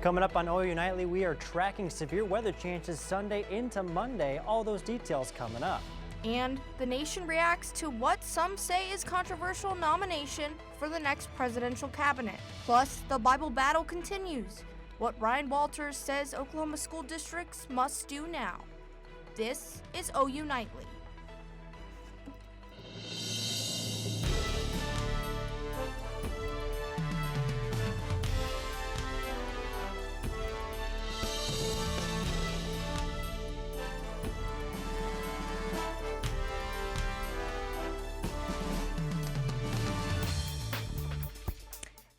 Coming up on OU Nightly, we are tracking severe weather chances Sunday into Monday. All those details coming up. And the nation reacts to what some say is controversial nomination for the next presidential cabinet. Plus, the Bible battle continues. What Ryan Walters says Oklahoma school districts must do now. This is OU Nightly.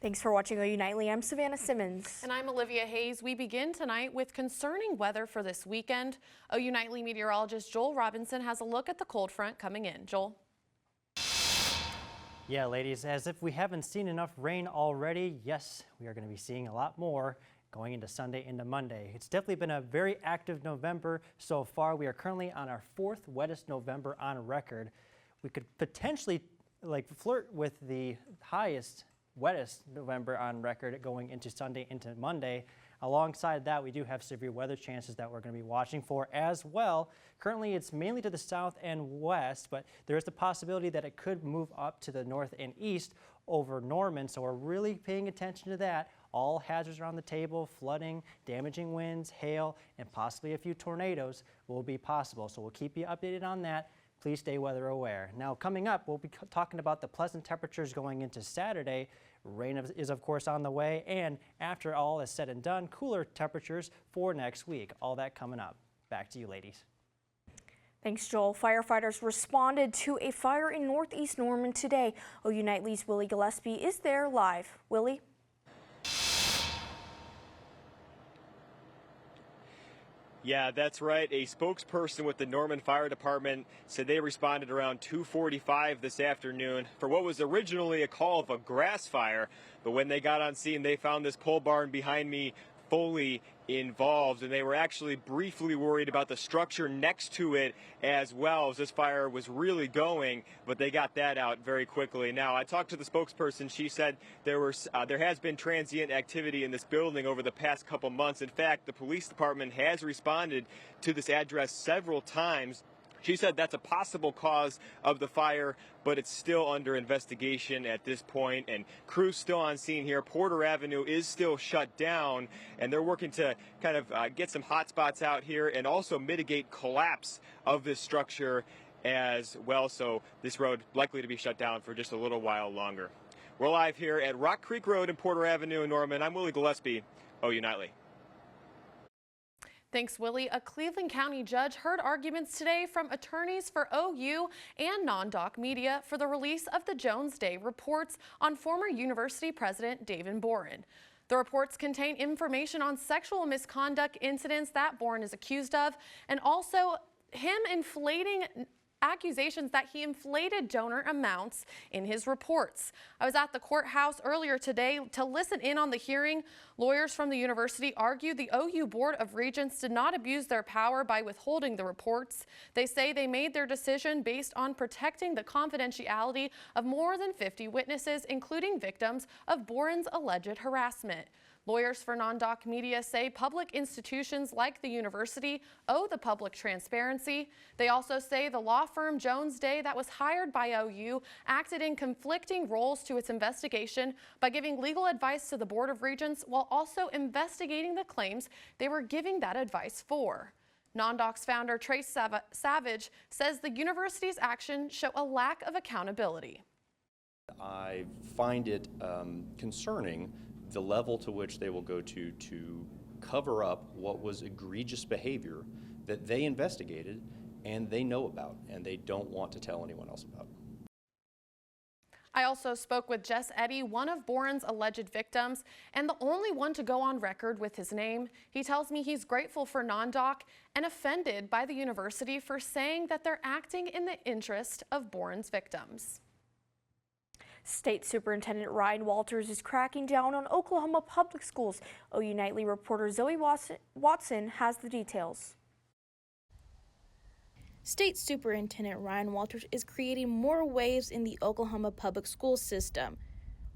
Thanks for watching OU Nightly. I'm Savannah Simmons. And I'm Olivia Hayes. We begin tonight with concerning weather for this weekend. OU Nightly meteorologist Joel Robinson has a look at the cold front coming in. Joel? Yeah, ladies, as if we haven't seen enough rain already, yes, we are going to be seeing a lot more going into Sunday into Monday. It's definitely been a very active November so far. We are currently on our 4th wettest November on record. We could potentially flirt with the wettest November on record going into Sunday into Monday. Alongside that, we do have severe weather chances that we're going to be watching for as well. Currently, it's mainly to the south and west, but there is the possibility that it could move up to the north and east over Norman, so we're really paying attention to that. All hazards are on the table. Flooding, damaging winds, hail, and possibly a few tornadoes will be possible, so we'll keep you updated on that. Please stay weather aware. Now, coming up, we'll be talking about the pleasant temperatures going into Saturday. Rain is, of course, on the way, and after all is said and done, cooler temperatures for next week. All that coming up. Back to you, ladies. Thanks, Joel. Firefighters responded to a fire in Northeast Norman today. OU Nightly's Willie Gillespie is there live. Willie? Yeah, that's right. A spokesperson with the Norman Fire Department said they responded around 2:45 this afternoon for what was originally a call of a grass fire. But when they got on scene, they found this pole barn behind me fully involved, and they were actually briefly worried about the structure next to it as well, as this fire was really going, but they got that out very quickly. Now, I talked to the spokesperson. She said there has been transient activity in this building over the past couple months. In fact, the police department has responded to this address several times. She said that's a possible cause of the fire, but it's still under investigation at this point, and crews still on scene here. Porter Avenue is still shut down, and they're working to kind of get some hot spots out here and also mitigate collapse of this structure as well. So this road likely to be shut down for just a little while longer. We're live here at Rock Creek Road and Porter Avenue in Norman. I'm Willie Gillespie, OU Nightly. Thanks, Willie. A Cleveland County judge heard arguments today from attorneys for OU and non-doc media for the release of the Jones Day reports on former university president David Boren. The reports contain information on sexual misconduct incidents that Boren is accused of, and also him inflating accusations that he inflated donor amounts in his reports. I was at the courthouse earlier today to listen in on the hearing. Lawyers from the university argued the OU Board of Regents did not abuse their power by withholding the reports. They say they made their decision based on protecting the confidentiality of more than 50 witnesses, including victims of Boren's alleged harassment. Lawyers for non-doc media say public institutions like the university owe the public transparency. They also say the law firm Jones Day that was hired by OU acted in conflicting roles to its investigation by giving legal advice to the Board of Regents while also investigating the claims they were giving that advice for. Non-doc's founder Trace Savage says the university's actions show a lack of accountability. I find it concerning the level to which they will go to cover up what was egregious behavior that they investigated and they know about and they don't want to tell anyone else about. I also spoke with Jess Eddy, one of Boren's alleged victims and the only one to go on record with his name. He tells me he's grateful for non-doc and offended by the university for saying that they're acting in the interest of Boren's victims. State Superintendent Ryan Walters is cracking down on Oklahoma public schools. OU Nightly reporter Zoe Watson has the details. State Superintendent Ryan Walters is creating more waves in the Oklahoma public school system.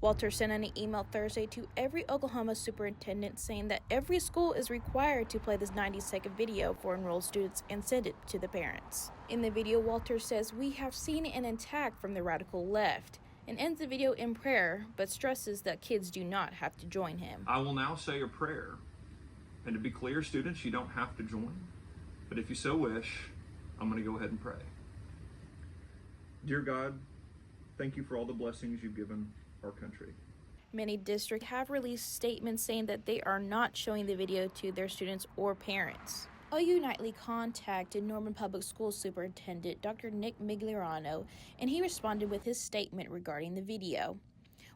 Walters sent an email Thursday to every Oklahoma superintendent saying that every school is required to play this 90-second video for enrolled students and send it to the parents. In the video, Walters says, "We have seen an attack from the radical left," and ends the video in prayer, but stresses that kids do not have to join him. I will now say a prayer. And to be clear, students, you don't have to join. But if you so wish, I'm going to go ahead and pray. Dear God, thank you for all the blessings you've given our country. Many districts have released statements saying that they are not showing the video to their students or parents. OU Nightly contacted Norman Public Schools Superintendent Dr. Nick Migliorano, and he responded with his statement regarding the video.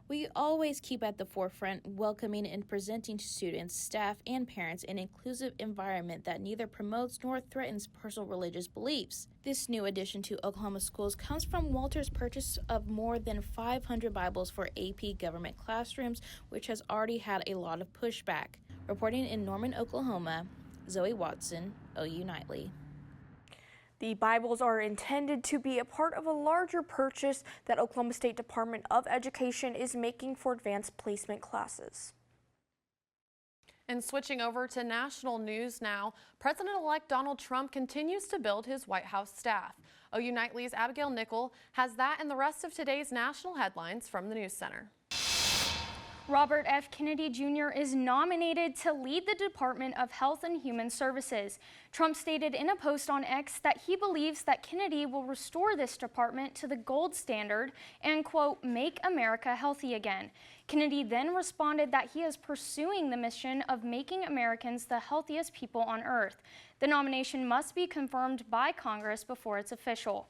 "We always keep at the forefront welcoming and presenting to students, staff, and parents an inclusive environment that neither promotes nor threatens personal religious beliefs." This new addition to Oklahoma schools comes from Walters' purchase of more than 500 Bibles for AP government classrooms, which has already had a lot of pushback. Reporting in Norman, Oklahoma, Zoe Watson, OU Nightly. The Bibles are intended to be a part of a larger purchase that Oklahoma State Department of Education is making for advanced placement classes. And switching over to national news now, President-elect Donald Trump continues to build his White House staff. OU Nightly's Abigail Nickel has that and the rest of today's national headlines from the News Center. Robert F. Kennedy Jr. is nominated to lead the Department of Health and Human Services. Trump stated in a post on X that he believes that Kennedy will restore this department to the gold standard and, quote, make America healthy again. Kennedy then responded that he is pursuing the mission of making Americans the healthiest people on earth. The nomination must be confirmed by Congress before it's official.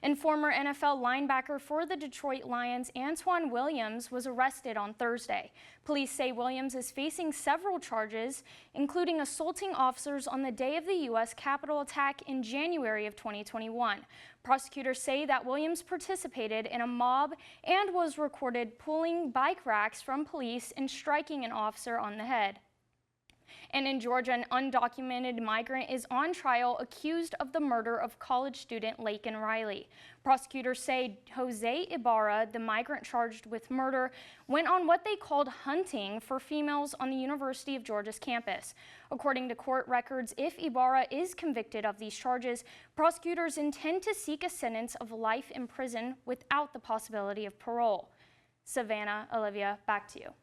And former NFL linebacker for the Detroit Lions, Antoine Williams, was arrested on Thursday. Police say Williams is facing several charges, including assaulting officers on the day of the U.S. Capitol attack in January of 2021. Prosecutors say that Williams participated in a mob and was recorded pulling bike racks from police and striking an officer on the head. And in Georgia, an undocumented migrant is on trial accused of the murder of college student Laken Riley. Prosecutors say Jose Ibarra, the migrant charged with murder, went on what they called hunting for females on the University of Georgia's campus. According to court records, if Ibarra is convicted of these charges, prosecutors intend to seek a sentence of life in prison without the possibility of parole. Savannah, Olivia, back to you.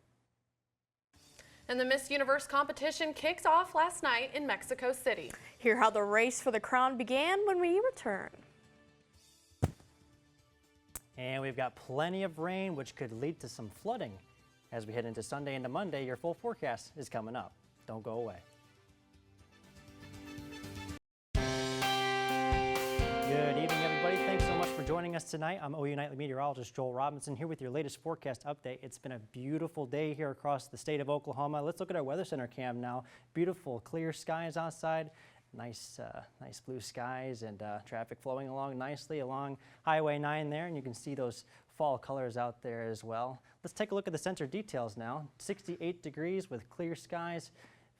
And the Miss Universe competition kicks off last night in Mexico City. Hear how the race for the crown began when we return. And we've got plenty of rain, which could lead to some flooding. As we head into Sunday into Monday, your full forecast is coming up. Don't go away. Good evening, everybody. Thanks so much for joining us tonight. I'm OU Nightly meteorologist Joel Robinson here with your latest forecast update. It's been a beautiful day here across the state of Oklahoma. Let's look at our Weather Center cam now. Beautiful clear skies outside. Nice blue skies and traffic flowing along nicely along Highway 9 there, and you can see those fall colors out there as well. Let's take a look at the center details now. 68 degrees with clear skies,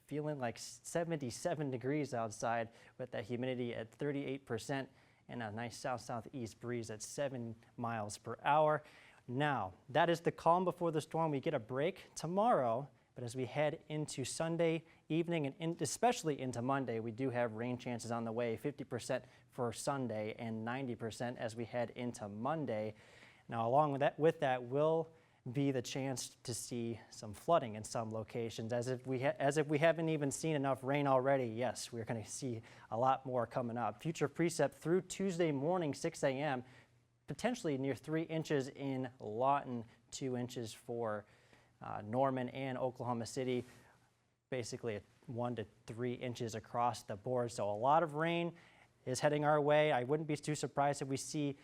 feeling like 77 degrees outside with that humidity at 38% and a nice south-southeast breeze at 7 miles per hour. Now, that is the calm before the storm. We get a break tomorrow, but as we head into Sunday evening and especially into Monday, we do have rain chances on the way, 50% for Sunday and 90% as we head into Monday. Now, along with that will be the chance to see some flooding in some locations. As if we haven't even seen enough rain already, yes, we're going to see a lot more coming up. Future precip through Tuesday morning, 6 a.m., potentially near 3 inches in Lawton, 2 inches for Norman and Oklahoma City, basically 1 to 3 inches across the board. So a lot of rain is heading our way. I wouldn't be too surprised if we see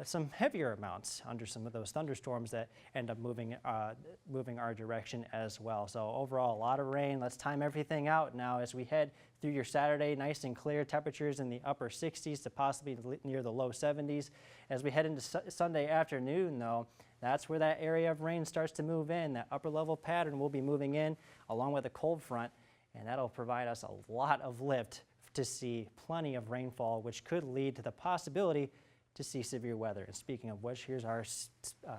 some heavier amounts under some of those thunderstorms that end up moving our direction as well. So overall, a lot of rain. Let's time everything out now as we head through your Saturday. Nice and clear, temperatures in the upper 60s to possibly near the low 70s. As we head into Sunday afternoon, though, that's where that area of rain starts to move in. That upper level pattern will be moving in along with a cold front, and that'll provide us a lot of lift to see plenty of rainfall, which could lead to the possibility to see severe weather. And speaking of which, here's our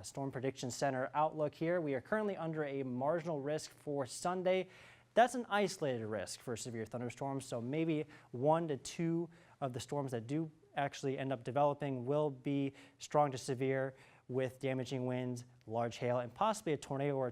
Storm Prediction Center outlook here. We are currently under a marginal risk for Sunday. That's an isolated risk for severe thunderstorms, so maybe 1 to 2 of the storms that do actually end up developing will be strong to severe with damaging winds, large hail, and possibly a tornado or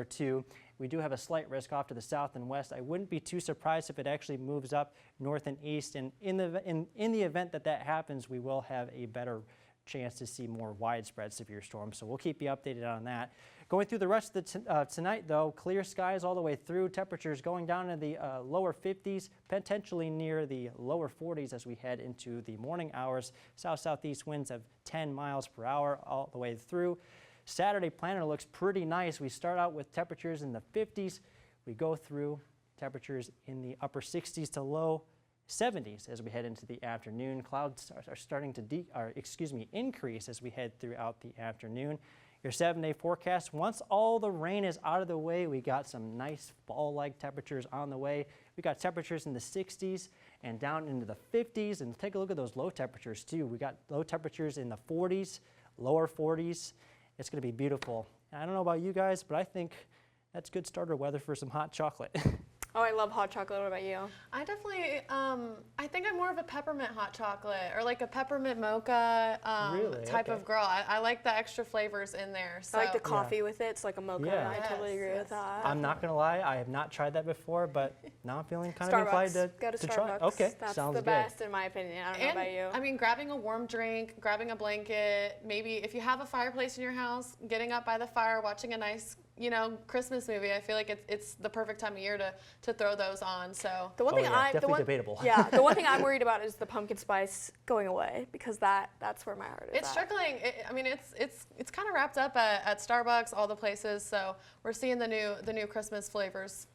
two. We do have a slight risk off to the south and west. I wouldn't be too surprised if it actually moves up north and east, and in the event that that happens, we will have a better chance to see more widespread severe storms, so we'll keep you updated on that. Going through the rest of tonight, though, clear skies all the way through, temperatures going down in the lower 50s, potentially near the lower 40s as we head into the morning hours. South-southeast winds of 10 miles per hour all the way through. Saturday planner looks pretty nice. We start out with temperatures in the 50s. We go through temperatures in the upper 60s to low 70s as we head into the afternoon. Clouds are starting to increase as we head throughout the afternoon. Your 7-day forecast, once all the rain is out of the way, we got some nice fall-like temperatures on the way. We got temperatures in the 60s and down into the 50s, and take a look at those low temperatures too. We got low temperatures in the 40s, lower 40s. It's going to be beautiful. And I don't know about you guys, but I think that's good starter weather for some hot chocolate. Oh, I love hot chocolate. What about you? I definitely, I think I'm more of a peppermint hot chocolate or like a peppermint mocha type of girl. I like the extra flavors in there. So. I like the coffee with it. It's like a mocha. Yeah. I totally agree with that. I'm not going to lie, I have not tried that before, but now I'm feeling kind of Starbucks. inclined Go to to try. Starbucks. Okay, That's sounds the good. best in my opinion. I don't know about you. I mean, grabbing a warm drink, grabbing a blanket, maybe if you have a fireplace in your house, getting up by the fire, watching a nice, Christmas movie. I feel like it's the perfect time of year to throw those on. So the one thing definitely debatable. Yeah, the one thing I'm worried about is the pumpkin spice going away because that's where my heart is. It's trickling. It's kind of wrapped up at Starbucks, all the places. So we're seeing the new Christmas flavors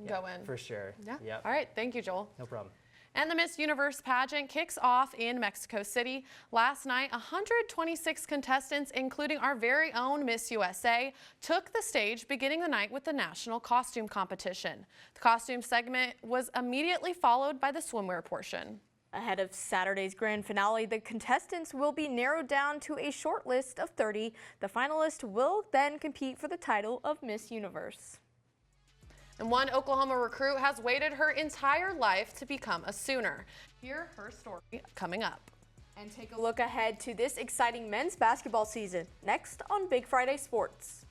go in. For sure. Yeah. Yep. All right. Thank you, Joel. No problem. And the Miss Universe pageant kicks off in Mexico City. Last night, 126 contestants, including our very own Miss USA, took the stage, beginning the night with the national costume competition. The costume segment was immediately followed by the swimwear portion. Ahead of Saturday's grand finale, the contestants will be narrowed down to a short list of 30. The finalists will then compete for the title of Miss Universe. And one Oklahoma recruit has waited her entire life to become a Sooner. Hear her story coming up. And take a look ahead to this exciting men's basketball season, next on Big Friday Sports.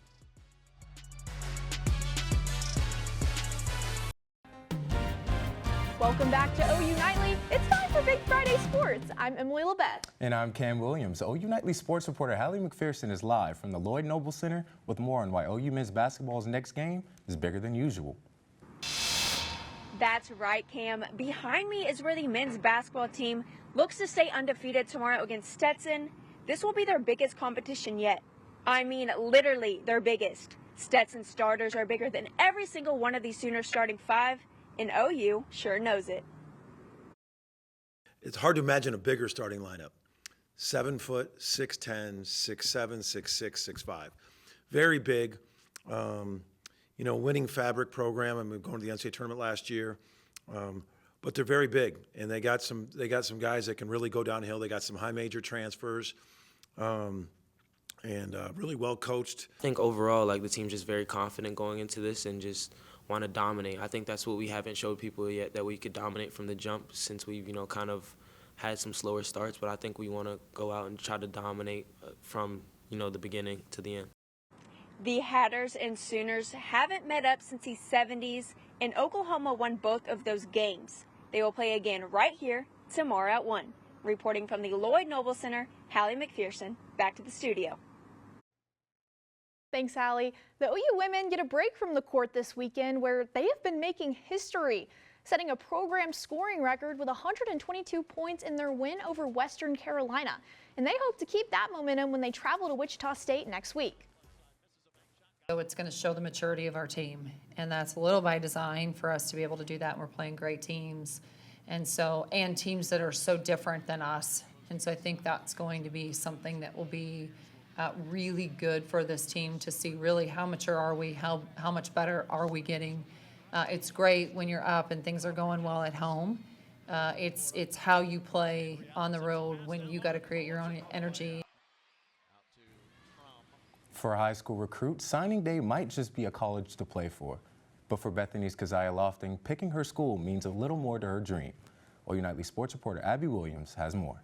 Welcome back to OU Nightly. It's time for Big Friday Sports. I'm Emily LaBeth. And I'm Cam Williams. OU Nightly sports reporter Hallie McPherson is live from the Lloyd Noble Center with more on why OU men's basketball's next game is bigger than usual. That's right, Cam. Behind me is where the men's basketball team looks to stay undefeated tomorrow against Stetson. This will be their biggest competition yet. I mean, literally their biggest. Stetson starters are bigger than every single one of these Sooners starting five, and OU sure knows it. It's hard to imagine a bigger starting lineup. 7 foot, 6'10", 6'7", 6'6", 6'5". Very big. Winning fabric program. I mean, going to the NCAA tournament last year. But they're very big, and they got some guys that can really go downhill. They got some high major transfers, and really well coached. I think overall, the team's just very confident going into this and just want to dominate. I think that's what we haven't showed people yet, that we could dominate from the jump since we've, kind of had some slower starts. But I think we want to go out and try to dominate from, the beginning to the end. The Hatters and Sooners haven't met up since the 70s, and Oklahoma won both of those games. They will play again right here tomorrow at 1. Reporting from the Lloyd Noble Center, Hallie McPherson. Back to the studio. Thanks, Hallie. The OU women get a break from the court this weekend where they have been making history, setting a program scoring record with 122 points in their win over Western Carolina. And they hope to keep that momentum when they travel to Wichita State next week. So it's going to show the maturity of our team, and that's a little by design for us to be able to do that. And we're playing great teams, and teams that are so different than us. And so I think that's going to be something that will be really good for this team to see really how mature are we, how much better are we getting. It's great when you're up and things are going well at home, It's how you play on the road when you got to create your own energy. For a high school recruit, signing day might just be a college to play for. But for Bethany's Keziah Lofting, picking her school means a little more to her dream. OU Nightly sports reporter Abby Williams has more.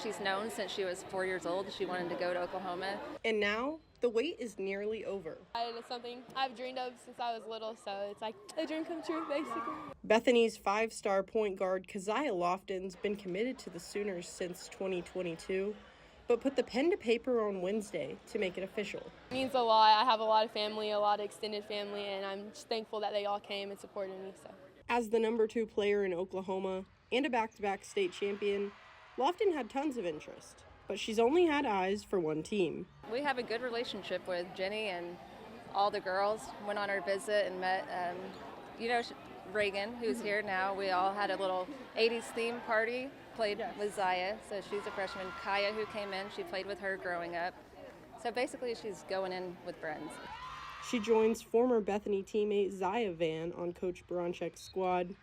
She's known since she was 4 years old she wanted to go to Oklahoma. And now, the wait is nearly over. It's something I've dreamed of since I was little, so it's like a dream come true, basically. Bethany's 5-star point guard Keziah Lofton's been committed to the Sooners since 2022, but put the pen to paper on Wednesday to make it official. It means a lot. I have a lot of family, a lot of extended family, and I'm just thankful that they all came and supported me. So, as the number 2 player in Oklahoma and a back-to-back state champion, Lofton had tons of interest, but she's only had eyes for one team. We have a good relationship with Jenny and all the girls. Went on our visit and met, Reagan, who's here now. We all had a little 80s theme party, played with Zaya, so she's a freshman. Kaya, who came in, she played with her growing up. So basically she's going in with friends. She joins former Bethany teammate Zaya Van on Coach Baranchek's squad,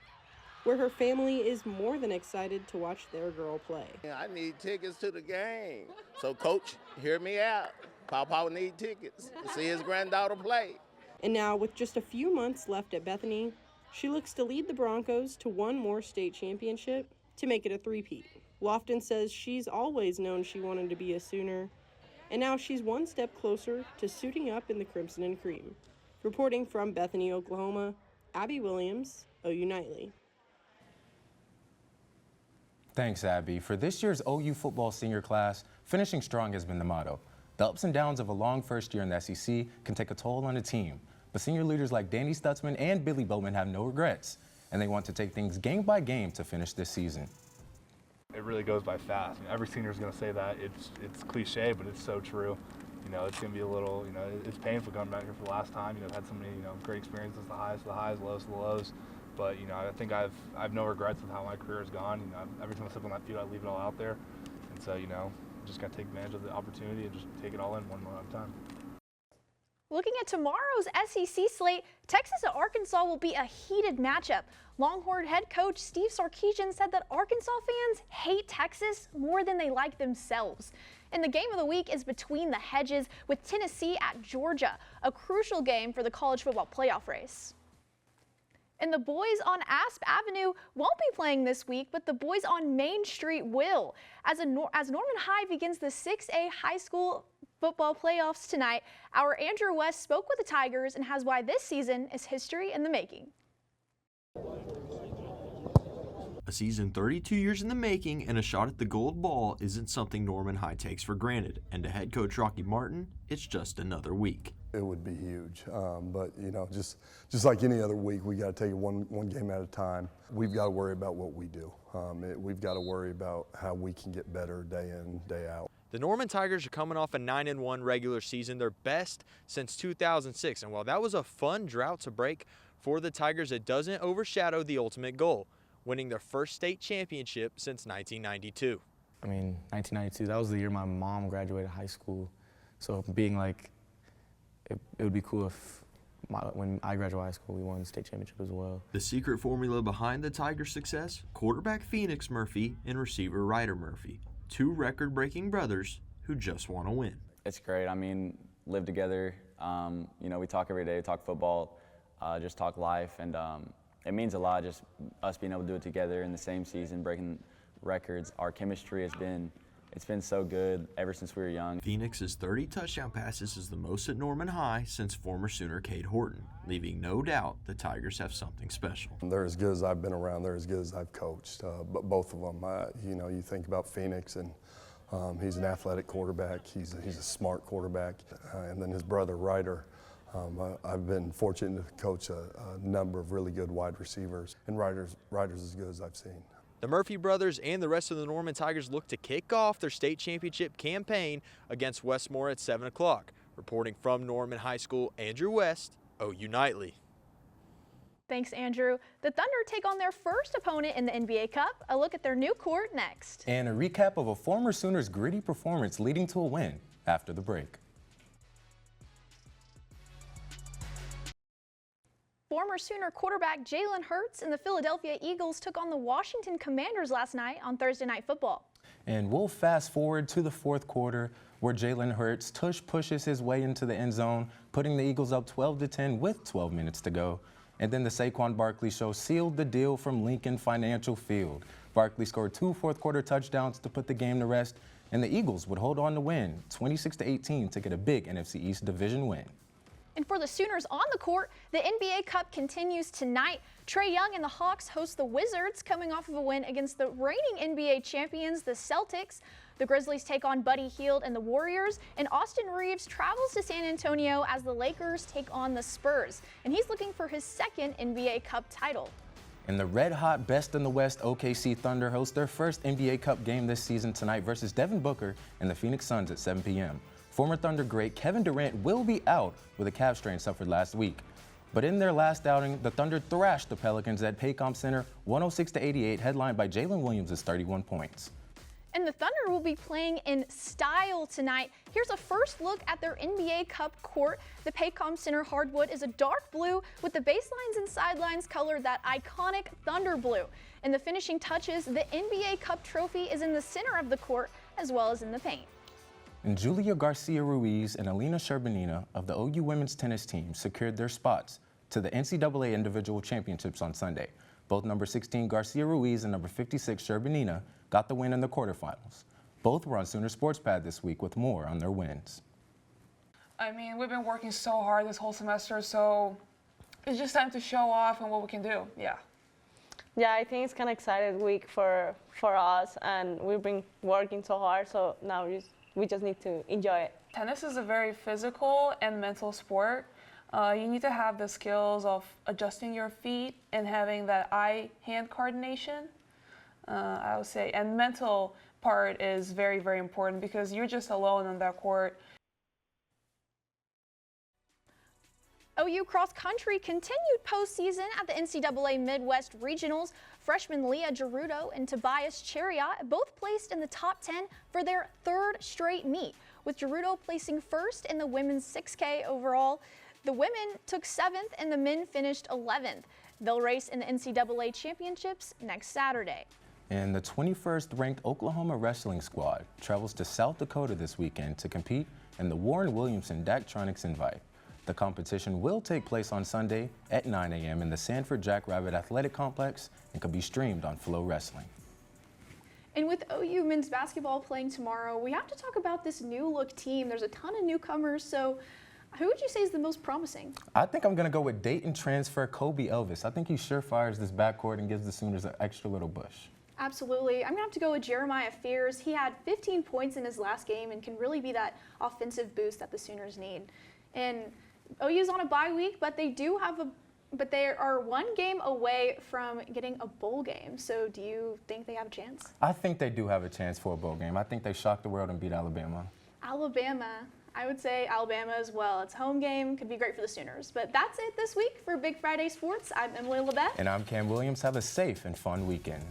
where her family is more than excited to watch their girl play. I need tickets to the game. So, Coach, hear me out. Papa will need tickets to see his granddaughter play. And now, with just a few months left at Bethany, she looks to lead the Broncos to one more state championship to make it a three-peat. Lofton says she's always known she wanted to be a Sooner, and now she's one step closer to suiting up in the Crimson and Cream. Reporting from Bethany, Oklahoma, Abby Williams, OU Nightly. Thanks, Abby. For this year's OU football senior class, finishing strong has been the motto. The ups and downs of a long first year in the SEC can take a toll on a team, but senior leaders like Danny Stutzman and Billy Bowman have no regrets, and they want to take things game by game to finish this season. It really goes by fast. Every senior is going to say that. It's cliche, but it's so true. It's going to be a little, it's painful coming back here for the last time. I've had so many, great experiences, the highs, lows, the lows. But, I think I've no regrets with how my career has gone. Every time I step on that field, I leave it all out there. And so, just got to take advantage of the opportunity and just take it all in one moment at a time. Looking at tomorrow's SEC slate, Texas and Arkansas will be a heated matchup. Longhorn head coach Steve Sarkisian said that Arkansas fans hate Texas more than they like themselves. And the game of the week is between the hedges with Tennessee at Georgia, a crucial game for the college football playoff race. And the boys on Asp Avenue won't be playing this week, but the boys on Main Street will. As Norman High begins the 6A high school football playoffs tonight, our Andrew West spoke with the Tigers and has why this season is history in the making. A season 32 years in the making and a shot at the gold ball isn't something Norman High takes for granted. And to head coach Rocky Martin, it's just another week. It would be huge, but just like any other week, we got to take it one game at a time. We've got to worry about what we do. We've got to worry about how we can get better day in, day out. The Norman Tigers are coming off a 9-1 regular season, their best since 2006. And while that was a fun drought to break for the Tigers, it doesn't overshadow the ultimate goal, winning their first state championship since 1992. 1992, that was the year my mom graduated high school. So being like, it would be cool if when I graduated high school, we won the state championship as well. The secret formula behind the Tigers' success? Quarterback Phoenix Murphy and receiver Ryder Murphy, two record-breaking brothers who just want to win. It's great. Live together. We talk every day, talk football, just talk life, and it means a lot just us being able to do it together in the same season, breaking records. Our chemistry has been so good ever since we were young. Phoenix's 30 touchdown passes is the most at Norman High since former Sooner Cade Horton, leaving no doubt the Tigers have something special. They're as good as I've been around. They're as good as I've coached. But both of them, you think about Phoenix, and he's an athletic quarterback. He's a smart quarterback. And then his brother, Ryder. I've been fortunate to coach a number of really good wide receivers, and Ryder's as good as I've seen. The Murphy brothers and the rest of the Norman Tigers look to kick off their state championship campaign against Westmore at 7 o'clock. Reporting from Norman High School, Andrew West, OU Nightly. Thanks, Andrew. The Thunder take on their first opponent in the NBA Cup. A look at their new court next. And a recap of a former Sooners' gritty performance leading to a win after the break. Former Sooner quarterback Jalen Hurts and the Philadelphia Eagles took on the Washington Commanders last night on Thursday Night Football. And we'll fast forward to the fourth quarter where Jalen Hurts pushes his way into the end zone, putting the Eagles up 12-10 with 12 minutes to go. And then the Saquon Barkley show sealed the deal from Lincoln Financial Field. Barkley scored 2 fourth-quarter touchdowns to put the game to rest, and the Eagles would hold on to win 26-18 to get a big NFC East division win. And for the Sooners on the court, the NBA Cup continues tonight. Trae Young and the Hawks host the Wizards, coming off of a win against the reigning NBA champions, the Celtics. The Grizzlies take on Buddy Hield and the Warriors, and Austin Reeves travels to San Antonio as the Lakers take on the Spurs. And he's looking for his second NBA Cup title. And the red-hot best in the West OKC Thunder host their first NBA Cup game this season tonight versus Devin Booker and the Phoenix Suns at 7 p.m. Former Thunder great Kevin Durant will be out with a calf strain suffered last week. But in their last outing, the Thunder thrashed the Pelicans at Paycom Center 106-88, headlined by Jalen Williams' 31 points. And the Thunder will be playing in style tonight. Here's a first look at their NBA Cup court. The Paycom Center hardwood is a dark blue with the baselines and sidelines colored that iconic Thunder blue. In the finishing touches, the NBA Cup trophy is in the center of the court as well as in the paint. And Julia Garcia-Ruiz and Alina Sherbinina of the OU women's tennis team secured their spots to the NCAA Individual Championships on Sunday. Both number 16 Garcia-Ruiz and number 56 Sherbinina got the win in the quarterfinals. Both were on Sooner Sports Pad this week with more on their wins. I mean, we've been working so hard this whole semester, so it's just time to show off and what we can do, yeah. Yeah, I think it's kind of exciting week for us, and we've been working so hard, so now we just need to enjoy it. Tennis is a very physical and mental sport. You need to have the skills of adjusting your feet and having that eye-hand coordination, I would say. And mental part is very, very important because you're just alone on that court. OU cross country continued postseason at the NCAA Midwest Regionals. Freshmen Leah Gerudo and Tobias Chariot both placed in the top 10 for their third straight meet, with Gerudo placing first in the women's 6K overall. The women took 7th and the men finished 11th. They'll race in the NCAA championships next Saturday. And the 21st ranked Oklahoma wrestling squad travels to South Dakota this weekend to compete in the Warren Williamson Daktronics Invite. The competition will take place on Sunday at 9 a.m. in the Sanford Jackrabbit Athletic Complex and can be streamed on Flow Wrestling. And with OU men's basketball playing tomorrow, we have to talk about this new look team. There's a ton of newcomers, so who would you say is the most promising? I think I'm going to go with Dayton transfer Kobe Elvis. I think he sure fires this backcourt and gives the Sooners an extra little push. Absolutely. I'm going to have to go with Jeremiah Fears. He had 15 points in his last game and can really be that offensive boost that the Sooners need. And OU's on a bye week, but they are one game away from getting a bowl game. So do you think they have a chance? I think they do have a chance for a bowl game. I think they shocked the world and beat Alabama. Alabama. I would say Alabama as well. It's a home game, could be great for the Sooners. But that's it this week for Big Friday Sports. I'm Emily Lebeth. And I'm Cam Williams. Have a safe and fun weekend.